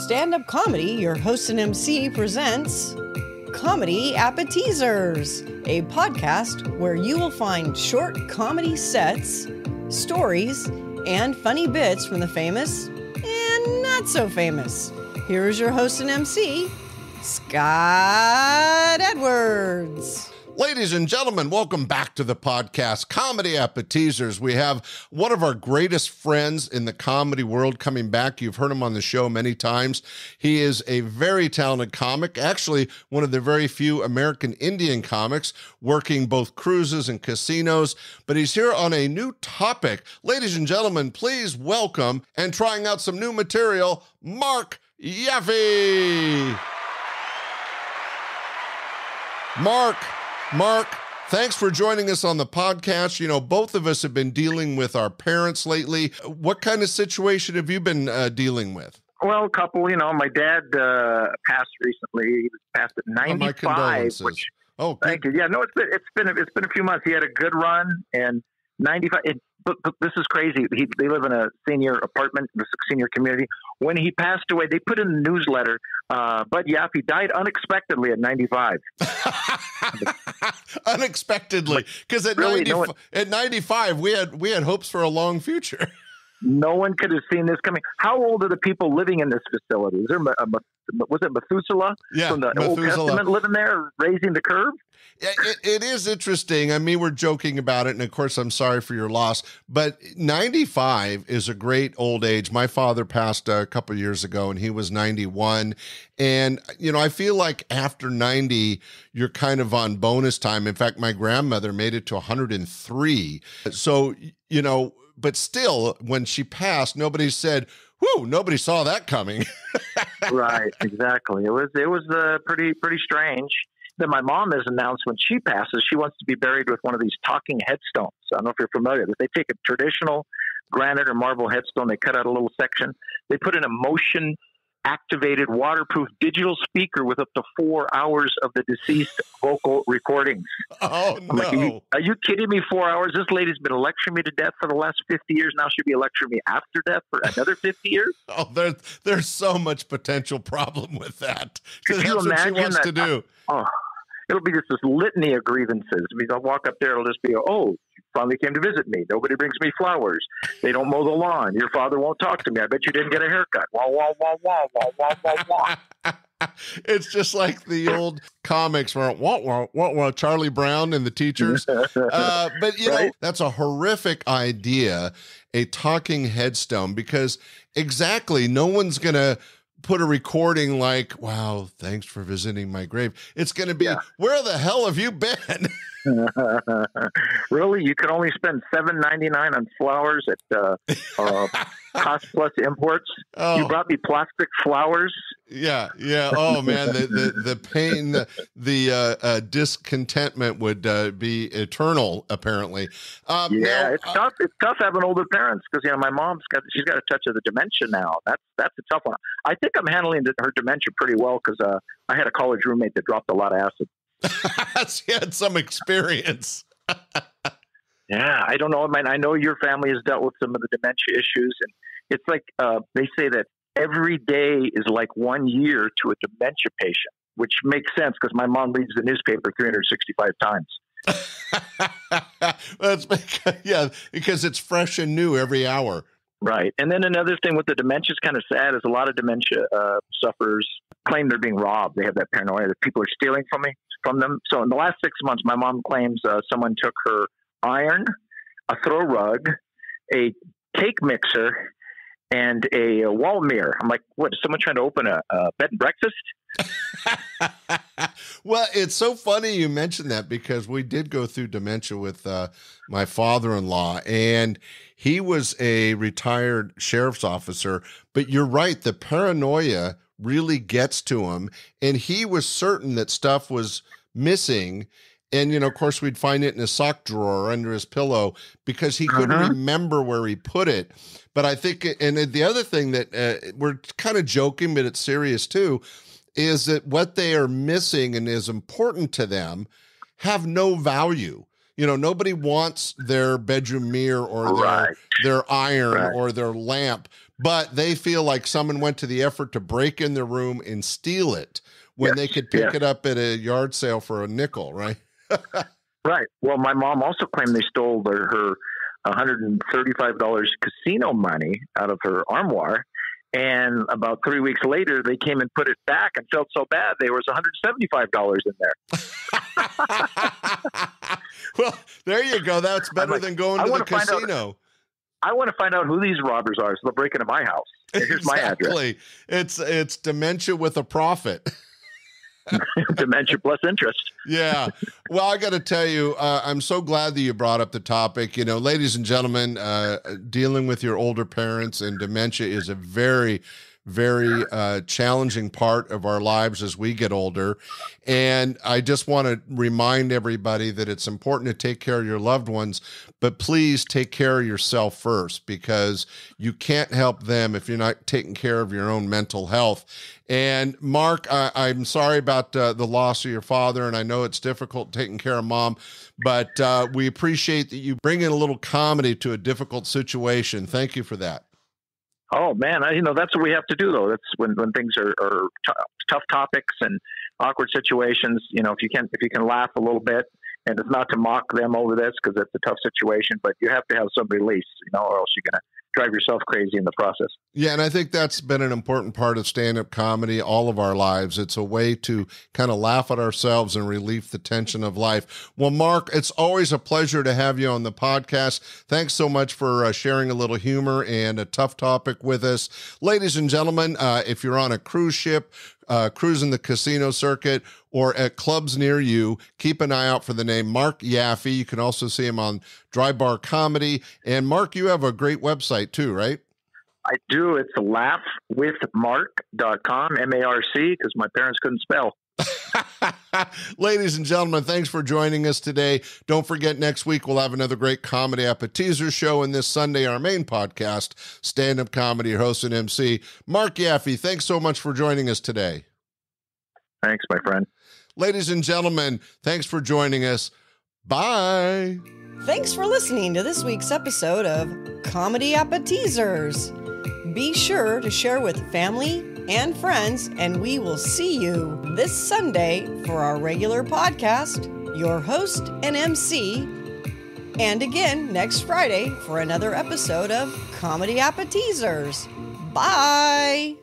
Stand-Up Comedy, your host and MC, presents Comedy Appetizers, a podcast where you will find short comedy sets, stories, and funny bits from the famous and not so famous. Here is your host and MC, Scott Edwards. Ladies and gentlemen, welcome back to the podcast, Comedy Appetizers. We have one of our greatest friends in the comedy world coming back. You've heard him on the show many times. He is a very talented comic, actually one of the very few American Indian comics, working both cruises and casinos, but he's here on a new topic. Ladies and gentlemen, please welcome, and trying out some new material, Marc Yaffee. Marc, thanks for joining us on the podcast. You know, both of us have been dealing with our parents lately. What kind of situation have you been dealing with? Well, a couple. You know, my dad passed recently. He was passed at 95. My condolences. Which, good. Thank you. Yeah, no, it's been a few months. He had a good run, and 95. But this is crazy. They live in a senior apartment, a senior community. When he passed away, they put in the newsletter, Bud Yaffee died unexpectedly at 95. Unexpectedly, because at, really, at 95, we had hopes for a long future. No one could have seen this coming. How old are the people living in this facility? Is there was it Methuselah from the Old Testament living there, raising the curve? It is interesting. I mean, we're joking about it, and of course, I'm sorry for your loss, but 95 is a great old age. My father passed a couple of years ago, and he was 91, and, you know, I feel like after 90, you're kind of on bonus time. In fact, my grandmother made it to 103, so, you know, but still, when she passed, nobody said, "Whoo!" Nobody saw that coming. Right, exactly. It was pretty strange. Then my mom has announced when she passes, she wants to be buried with one of these talking headstones. I don't know if you're familiar. They take a traditional granite or marble headstone, they cut out a little section, they put in a motion activated waterproof digital speaker with up to 4 hours of the deceased vocal recordings. Oh, no. Like, are you kidding me? 4 hours? This lady's been lecturing me to death for the last 50 years. Now she'll be lecturing me after death for another 50 years? Oh, there's so much potential problem with that. Could you imagine what she wants to do. It'll be just this litany of grievances. I mean, I'll walk up there, it'll just be, "Oh, you finally came to visit me. Nobody brings me flowers. They don't mow the lawn. Your father won't talk to me. I bet you didn't get a haircut." Wah, wah, wah, wah, wah, wah, wah, wah. It's just like the old comics where wah, wah, wah, wah, Charlie Brown and the teachers. But, you know, that's a horrific idea, a talking headstone, because exactly, no one's going to put a recording like, "Wow, thanks for visiting my grave." It's going to be, "Where the hell have you been?" Really? You could only spend $7.99 on flowers at Cost Plus Imports. Oh. You brought me plastic flowers. Yeah. Oh man, the pain, the discontentment would be eternal. Apparently. Now, it's tough. It's tough having older parents because, you know, my mom's she's got a touch of the dementia now. That's a tough one. I think I'm handling her dementia pretty well because I had a college roommate that dropped a lot of acid. She had some experience. Yeah, I don't know. I know your family has dealt with some of the dementia issues, and it's like they say that every day is like 1 year to a dementia patient, which makes sense because my mom reads the newspaper 365 times. That's because it's fresh and new every hour. Right. And then another thing with the dementia is kind of sad is a lot of dementia sufferers claim they're being robbed. They have that paranoia that people are stealing from them. So in the last 6 months, my mom claims someone took her iron, a throw rug, a cake mixer, and a wall mirror. I'm like, what, is someone trying to open a bed and breakfast? Well, it's so funny you mentioned that because we did go through dementia with my father-in-law, and he was a retired sheriff's officer. But you're right, the paranoia really gets to him, and he was certain that stuff was missing. And, you know, of course, we'd find it in his sock drawer or under his pillow because he couldn't remember where he put it. But I think, and the other thing that we're kind of joking, but it's serious too, is that what they are missing and is important to them have no value. You know, nobody wants their bedroom mirror or their iron or their lamp, but they feel like someone went to the effort to break in their room and steal it when they could pick it up at a yard sale for a nickel, right? Right. Well, my mom also claimed they stole her $135 casino money out of her armoire. And about 3 weeks later, they came and put it back and felt so bad. There was $175 in there. Well, there you go. That's better than going to the casino. I want to find out who these robbers are, so they'll break into my house. Here's my address. It's dementia with a profit. Dementia plus interest. Yeah. Well, I got to tell you, I'm so glad that you brought up the topic. You know, ladies and gentlemen, dealing with your older parents and dementia is a very, very challenging part of our lives as we get older. And I just want to remind everybody that it's important to take care of your loved ones, but please take care of yourself first, because you can't help them if you're not taking care of your own mental health. And Marc, I'm sorry about the loss of your father, and I know it's difficult taking care of mom, but we appreciate that you bring in a little comedy to a difficult situation. Thank you for that. Oh man, that's what we have to do though. That's when things are tough topics and awkward situations. If you can laugh a little bit, and it's not to mock them over this because it's a tough situation, but you have to have some release, or else you're going to drive yourself crazy in the process. Yeah. And I think that's been an important part of stand-up comedy all of our lives. It's a way to kind of laugh at ourselves and relieve the tension of life. Well, Marc, it's always a pleasure to have you on the podcast. Thanks so much for sharing a little humor and a tough topic with us. Ladies and gentlemen, if you're on a cruise ship, cruising the casino circuit, or at clubs near you, keep an eye out for the name Marc Yaffee. You can also see him on Dry Bar Comedy. And Marc, you have a great website too, right? I do. It's laughwithmarc.com, M-A-R-C, because my parents couldn't spell. Ladies and gentlemen, thanks for joining us today. Don't forget, next week we'll have another great comedy appetizer show, and this Sunday our main podcast, Stand-Up Comedy, your host and MC, Marc Yaffee. Thanks so much for joining us today. Thanks, my friend. Ladies and gentlemen, thanks for joining us. Bye. Thanks for listening to this week's episode of Comedy Appetizers. Be sure to share with family and friends, and we will see you this Sunday for our regular podcast, your host and MC, and again next Friday for another episode of Comedy Appetizers. Bye!